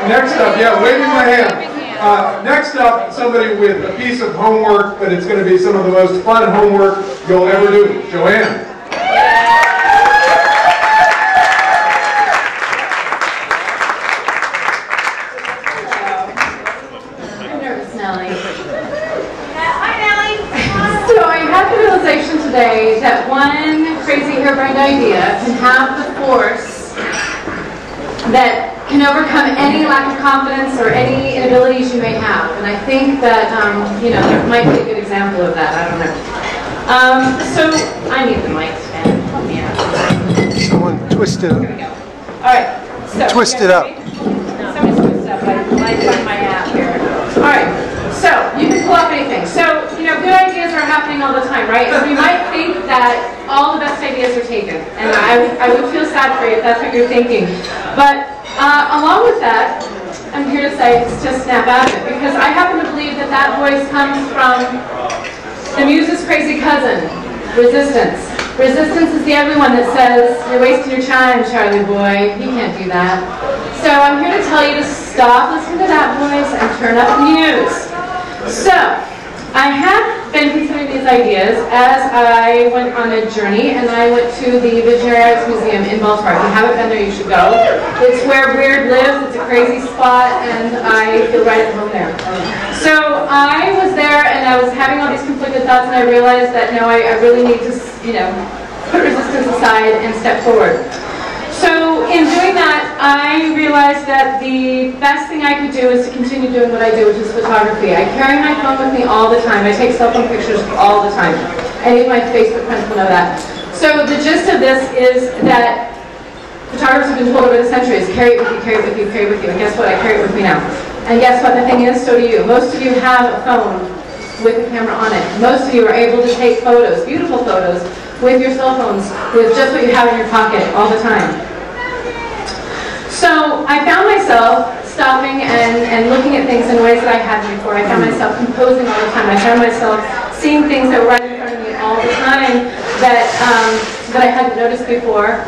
Next up, yeah, waving my hand. Next up, somebody with a piece of homework, but it's going to be some of the most fun homework you'll ever do. Joanne. Today that one crazy harebrained idea can have the force that can overcome any lack of confidence or any inabilities you may have. And I think that, you know, there might be a good example of that. I don't know. So I need the mic stand. Help me out. Someone twist it up. Here we go. All right. So, twist it up. Somebody's twist up. I find my app here. All right. So, you can pull up anything. So, you know, good ideas are happening all the time, right? And we might think that all the best ideas are taken. And I would feel sad for you if that's what you're thinking. But along with that, I'm here to say, just snap out of it. Because I happen to believe that that voice comes from the Muse's crazy cousin, resistance. Resistance is the everyone that says, you're wasting your time, Charlie boy. You can't do that. So I'm here to tell you to stop listening to that voice and turn up the Muse. So, I have been considering these ideas as I went on a journey, and I went to the Visionary Arts Museum in Baltimore. If you haven't been there, you should go. It's where Weird lives. It's a crazy spot, and I feel right at home there. So I was there, and I was having all these conflicted thoughts, and I realized that, no, I really need to, you know, put resistance aside and step forward. So in doing that, I realized that the best thing I could do is to continue doing what I do, which is photography. I carry my phone with me all the time. I take cell phone pictures all the time. Any of my Facebook friends will know that. So the gist of this is that photographers have been told over the centuries, carry it with you, carry it with you, carry it with you. And guess what? I carry it with me now. And guess what? The thing is, so do you. Most of you have a phone with a camera on it. Most of you are able to take photos, beautiful photos, with your cell phones, with just what you have in your pocket all the time. So I found myself stopping and looking at things in ways that I hadn't before. I found myself composing all the time. I found myself seeing things that were right in front of me all the time that I hadn't noticed before.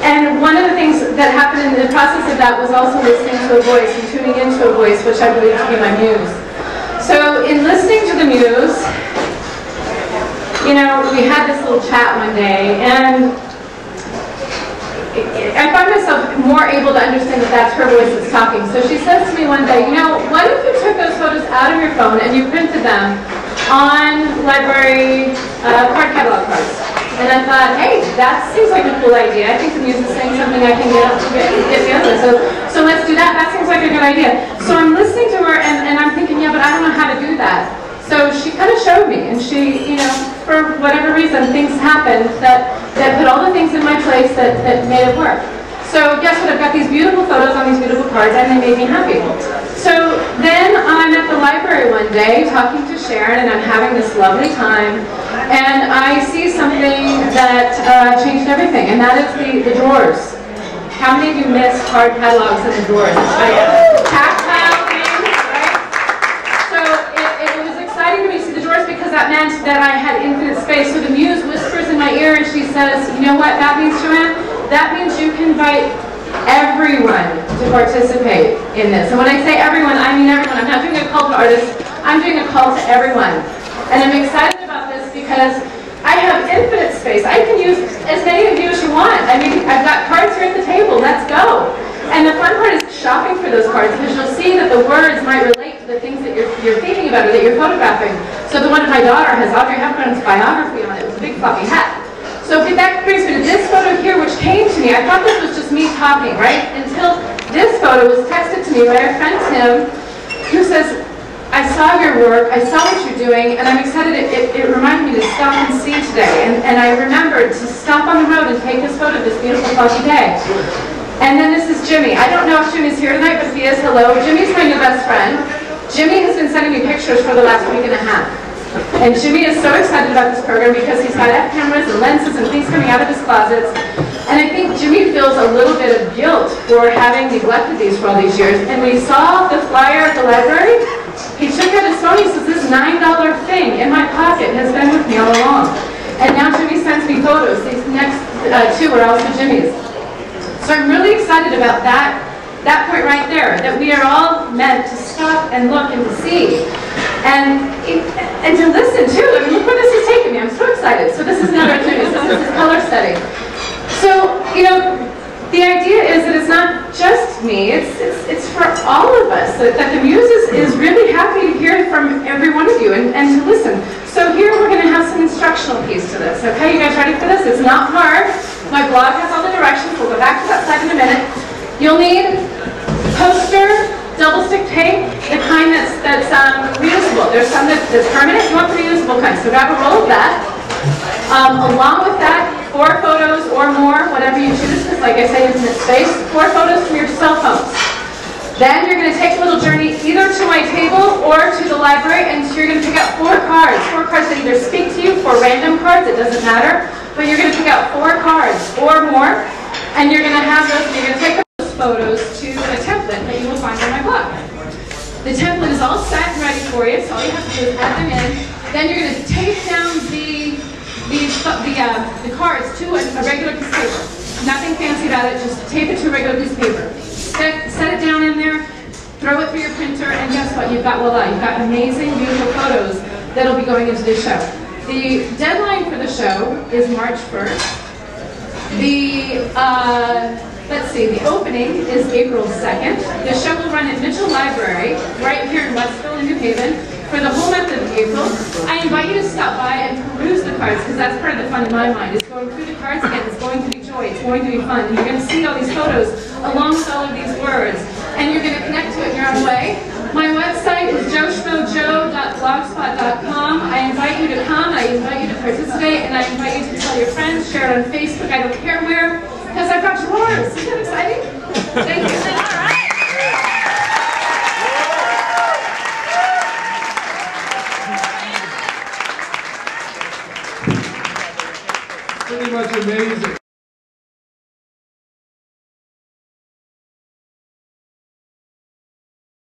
And one of the things that happened in the process of that was also listening to a voice and tuning into a voice, which I believe to be my muse. So in listening to the muse, you know, we had this little chat one day, and I find myself more able to understand that that's her voice that's talking. So she says to me one day, you know, what if you took those photos out of your phone and you printed them on library card catalog cards? And I thought, hey, that seems like a cool idea. I think the Muse is saying something I can get the other. So let's do that. That seems like a good idea. So I'm listening to her, and I'm thinking, yeah, but I don't know how to do that. So she kind of showed me, and she, you know, for whatever reason, things happened that put all the things in my place that made it work. So guess what? I've got these beautiful photos on these beautiful cards, and they made me happy. So then I'm at the library one day talking to Sharon, and I'm having this lovely time, and I see something that changed everything, and that is the drawers. How many of you miss card catalogs in the drawers? Tactile things, right? So it was exciting to me to see the drawers because that meant that I had infinite space. So the Muse whispers in my ear and she says, you know what that means, Joanne? That means you can invite everyone to participate in this. And when I say everyone, I mean everyone. I'm not doing a call to artists, I'm doing a call to everyone. And I'm excited about this because I have infinite space. I can use as many of you as you want. I mean, I've got cards here at the table. Let's go. And the fun part is shopping for those cards because you'll see that the words might relate to the things that you're thinking about or that you're photographing. So the one that my daughter has Audrey Hepburn's biography on it with a big fluffy hat. So that brings me to this photo here, which came to me. I thought this was just me talking, right? Until this photo was texted to me by our friend Tim, who says, I saw your work, I saw what you're doing, and I'm excited. It reminded me to stop and see today. And I remembered to stop on the road and take this photo of this beautiful foggy day. And then this is Jimmy. I don't know if Jimmy's here tonight, but if he is, hello. Jimmy's my new best friend. Jimmy has been sending me pictures for the last week and a half. And Jimmy is so excited about this program because he's got F cameras and lenses and things coming out of his closets. And I think Jimmy feels a little bit of guilt for having neglected these for all these years. And when he saw the flyer at the library, he took out his phone. He says, this $9 thing in my pocket has been with me all along. And now Jimmy sends me photos. These next two are also Jimmy's. So I'm really excited about that point right there, that we are all meant to stop and look and to see. And to listen too. I mean, look where this is taking me. I'm so excited. So this is another activity. So this is color setting. So, you know, the idea is that it's not just me, it's for all of us, that the Muse is really happy to hear from every one of you and to listen. So here we're going to have some instructional piece to this, okay? You guys ready for this? It's not hard. My blog has all the directions. We'll go back to that slide in a minute. You'll need poster, double stick tape, the kind that's reusable. There's some that's permanent, you want the reusable kind. So grab a roll of that. Along with that, 4 photos or more, whatever you choose, because like I say, infinite space, 4 photos from your cell phones. Then you're going to take a little journey either to my table or to the library, and so you're going to pick out 4 cards that either speak to you, 4 random cards, it doesn't matter, but you're going to pick out 4 cards or more, and you're going to have those, and you're going to take those photos to a template that you will find on my blog. The template is all set and ready for you, so all you have to do is add them in. Then you're going to tape down the cards to a regular piece of paper. Nothing fancy about it, just tape it to a regular piece of paper. Set it down in there, throw it through your printer, and guess what? You've got, voila, you've got amazing, beautiful photos that'll be going into the show. The deadline for the show is March 1st. The opening is April 2nd. The show will run at Mitchell Library, right here in Westville in New Haven, for the whole month of April. I invite you to stop by and peruse the cards, because that's part of the fun in my mind, is going through the cards again. It's going to be joy, it's going to be fun, and you're going to see all these photos along with all of these words, and you're going to connect to it in your own way. My website is joshmojo.blogspot.com. I invite you to come, I invite you to participate, and I invite you to tell your friends, share it on Facebook, I don't care where, because I've got drawers. Isn't that exciting? Thank you. All right. Pretty much amazing.